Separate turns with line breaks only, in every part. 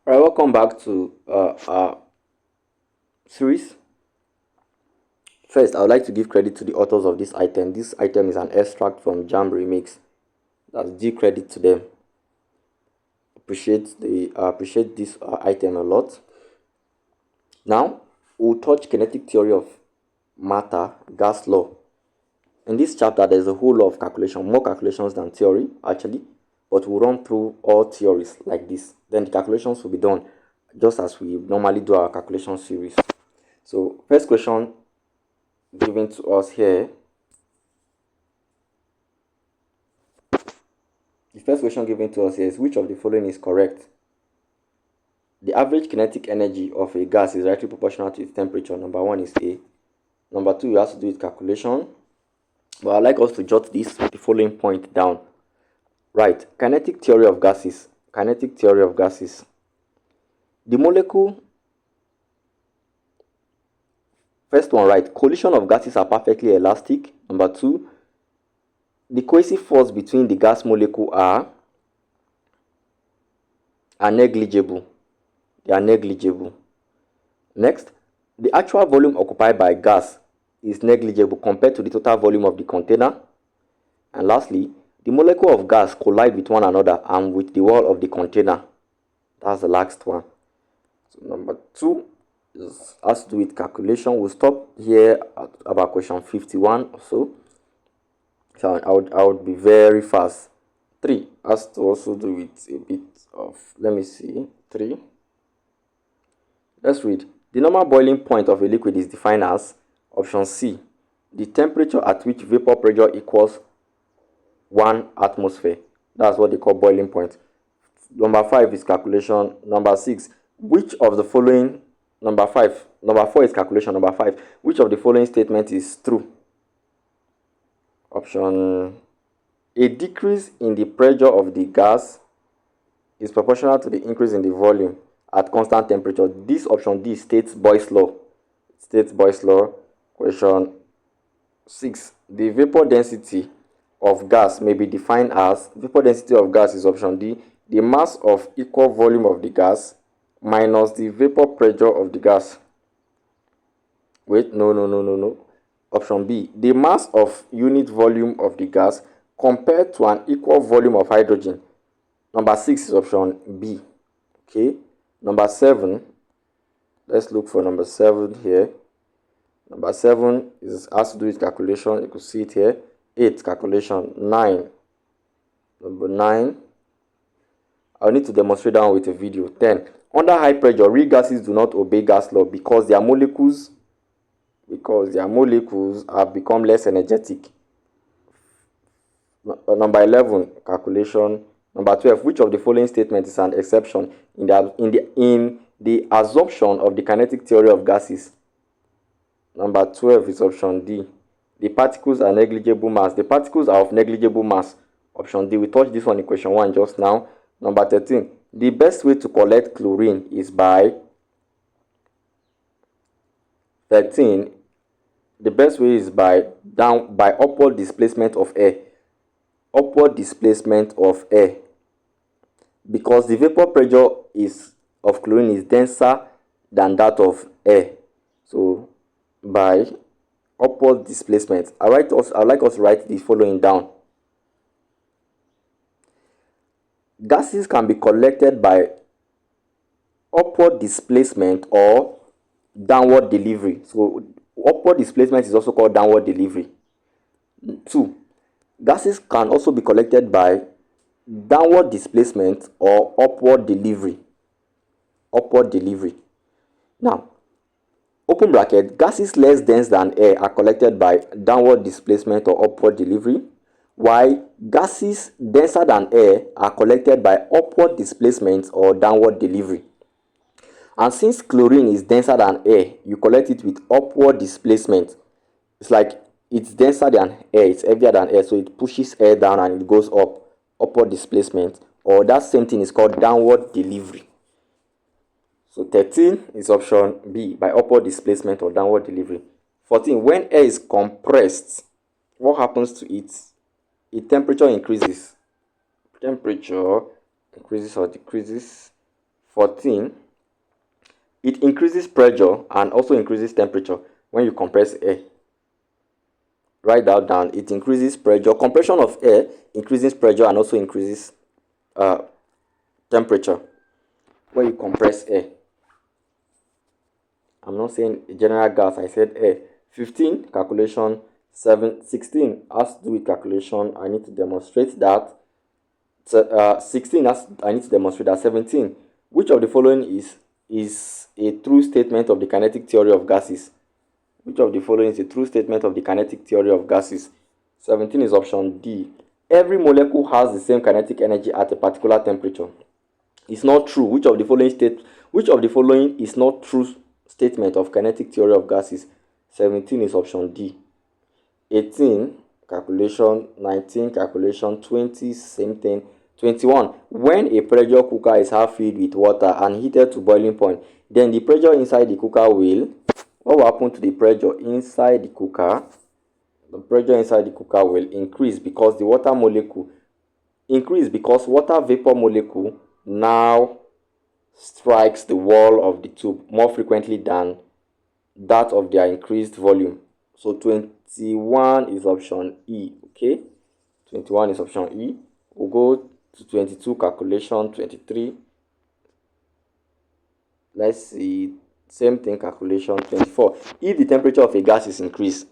All right, welcome back to our series. First, I would like to give credit to the authors of this item. This item is an extract from Jam Remix. That's due credit to them. Appreciate this item a lot. Now, we'll touch kinetic theory of matter, gas law. In this chapter, there's a whole lot of calculation, more calculations than theory actually, but we'll run through all theories like this. Then the calculations will be done just as we normally do our calculation series. So, first question given to us here. The first question given to us here is which of the following is correct? The average kinetic energy of a gas is directly proportional to its temperature. Number one is A. Number two, you have to do with calculation. But I'd like us to jot the following point down. Right, kinetic theory of gases. Kinetic theory of gases. The molecule, first one, right, collision of gases are perfectly elastic. Number two, the cohesive force between the gas molecule are negligible. They are negligible. Next, the actual volume occupied by gas is negligible compared to the total volume of the container. And lastly, the molecule of gas collide with one another and with the wall of the container. That's the last one. So number two has to do with calculation. We'll stop here at about question 51 or so. So I would be very fast. 3 has to also do with a bit of, let me see, 3. Let's read. The normal boiling point of a liquid is defined as option C, the temperature at which vapor pressure equals 1 atmosphere. That's what they call boiling point. Number 5 is calculation. Number 6, which of the following, number 4 is calculation. Number 5, which of the following statement is true? Option A, decrease in the pressure of the gas is proportional to the increase in the volume at constant temperature. This option D states Boyle's law. States Boyle's law. Question 6, the vapor density of gas may be defined as, vapor density of gas is option D, the mass of equal volume of the gas minus the vapor pressure of the gas. Wait, no. Option B, the mass of unit volume of the gas compared to an equal volume of hydrogen. Number 6 is option B. Okay. Number 7, let's look for number 7 here. Number 7 has to do with calculation. You can see it here. 8, calculation. 9. Number 9, I'll need to demonstrate that one with a video. 10, under high pressure, real gases do not obey gas law because their molecules have become less energetic. Number 11, calculation. Number 12, which of the following statements is an exception in the assumption of the kinetic theory of gases? Number 12 is option D. The particles are negligible mass. The particles are of negligible mass. Option D. We touched this one in question 1 just now. Number 13, the best way to collect chlorine is by 13. The best way is by upward displacement of air. Upward displacement of air. Because the vapor pressure of chlorine is denser than that of air. So by upward displacement. I'd like us to write the following down. Gases can be collected by upward displacement or downward delivery. So upward displacement is also called downward delivery. 2, gases can also be collected by downward displacement or upward delivery. Upward delivery. Now, open bracket, gases less dense than air are collected by downward displacement or upward delivery, while gases denser than air are collected by upward displacement or downward delivery. And since chlorine is denser than air, you collect it with upward displacement. It's like it's denser than air, it's heavier than air, so it pushes air down and it goes up. Upward displacement, or that same thing is called downward delivery. So 13 is option B, by upward displacement or downward delivery. 14, when air is compressed, what happens to it? Its temperature increases. Temperature increases or decreases. 14, it increases pressure and also increases temperature when you compress air. Write that down. It increases pressure. Compression of air increases pressure and also increases uh, temperature when you compress air. I'm not saying general gas, I said air. 15, calculation. 16 has to do with calculation. I need to demonstrate that. 16 I need to demonstrate that. 17, which of the following is a true statement of the kinetic theory of gases? Which of the following is a true statement of the kinetic theory of gases? 17 is option D. Every molecule has the same kinetic energy at a particular temperature. It's not true. Which of the following is not true statement of kinetic theory of gases? 17 is option D. 18, calculation. 19, calculation. 20, same thing. 21, when a pressure cooker is half filled with water and heated to boiling point, then the pressure inside the cooker will, what will happen to the pressure inside the cooker? The pressure inside the cooker will increase because the water molecule water vapor molecule now strikes the wall of the tube more frequently than that of their increased volume. So 21 is option E. Okay, 21 is option E. We'll go to 22, calculation. 23, let's see, same thing, calculation. 24, if the temperature of a gas is increased,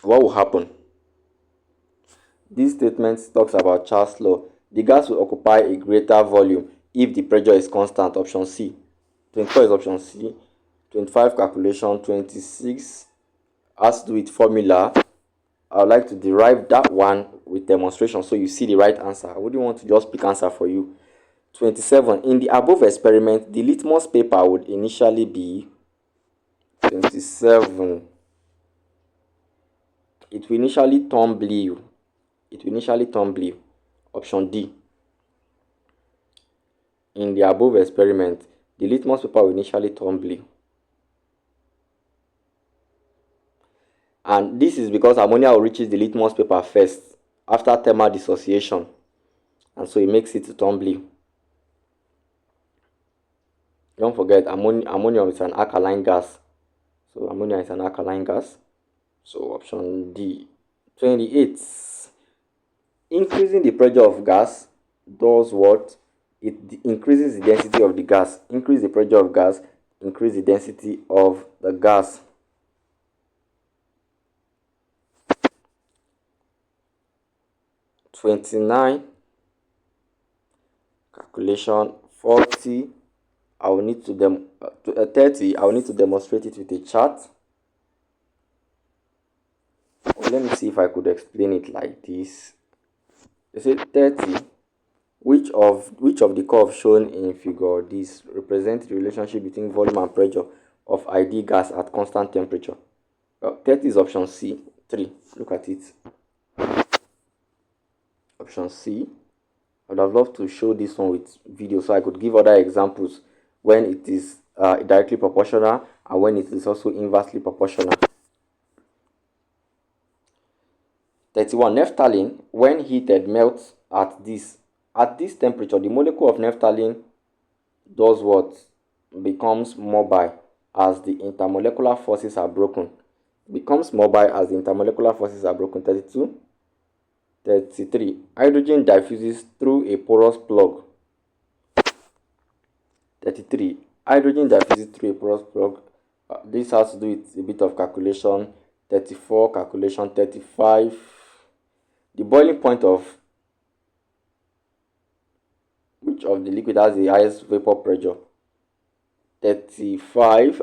what will happen? This statement talks about Charles' law. The gas will occupy a greater volume if the pressure is constant. Option C. 24 is option C. 25, calculation. 26 has to do with formula. I would like to derive that one with demonstration so you see the right answer. I wouldn't want to just pick answer for you. 27, in the above experiment, the litmus paper would initially be 27. It will initially turn blue. Option D. In the above experiment, the litmus paper will initially turn blue. And this is because ammonia will reach the litmus paper first after thermal dissociation. And so it makes it turn blue. Don't forget, ammonium is an alkaline gas. So ammonia is an alkaline gas. So option D. 28. Increasing the pressure of gas does what? It increases the density of the gas. Increase the pressure of gas, increase the density of the gas. (29) calculation. 40, I will need to 30, I will need to demonstrate it with a chart. Let me see if I could explain it like this. They say 30, which of the curves shown in figure this represent the relationship between volume and pressure of ideal gas at constant temperature? 30 is option C. 3, look at it. Option C. I would have loved to show this one with video so I could give other examples when it is directly proportional and when it is also inversely proportional. 31. Naphthalene, when heated, melts at this temperature. The molecule of naphthalene does what? Becomes mobile as the intermolecular forces are broken. 32. 33. Hydrogen diffuses through a porous plug. 33. Hydrogen diffuses through a porous plug. This has to do with a bit of calculation. 34, calculation. 35. The boiling point of which of the liquid has the highest vapor pressure? 35.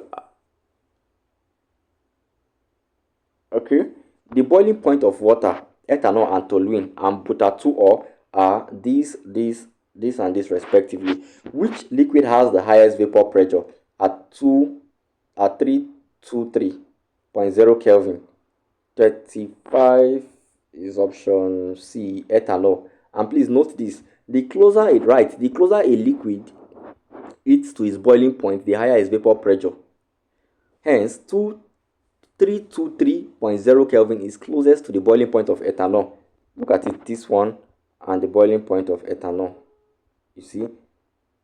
Okay. The boiling point of water, ethanol and toluene and butanol are this and this respectively. Which liquid has the highest vapor pressure at 323.0 Kelvin? 35 is option C, ethanol. And please note this, the closer a liquid is to its boiling point, the higher its vapor pressure. Hence, 323.0 Kelvin is closest to the boiling point of ethanol. Look at it, this one and the boiling point of ethanol. You see,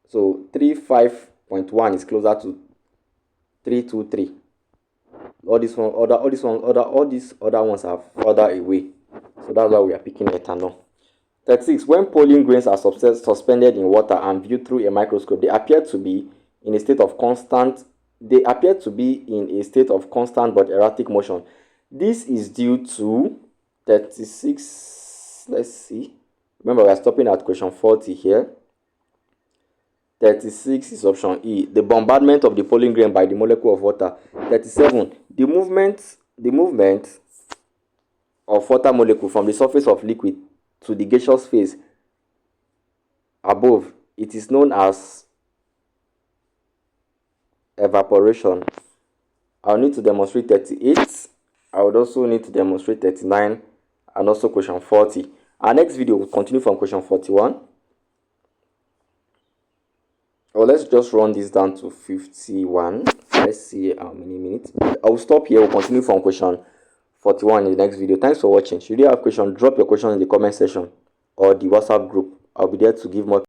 So 35.1 is closer to 323. All these other ones are further away. So that's why we are picking ethanol. 36. When pollen grains are suspended in water and viewed through a microscope, they appear to be in a state of constant but erratic motion. This is due to 36. Let's see. Remember, we are stopping at question 40 here. 36 is option E, the bombardment of the pollen grain by the molecule of water. 37, the movement of water molecule from the surface of liquid to the gaseous phase above. It is known as evaporation. I'll need to demonstrate 38. I would also need to demonstrate 39 and also question 40. Our next video will continue from question 41. Well, let's just run this down to 51. Let's see how many minutes. I'll stop here. We'll continue from question 41 in the next video. Thanks for watching. Should you have questions, drop your question in the comment section or the WhatsApp group. I'll be there to give more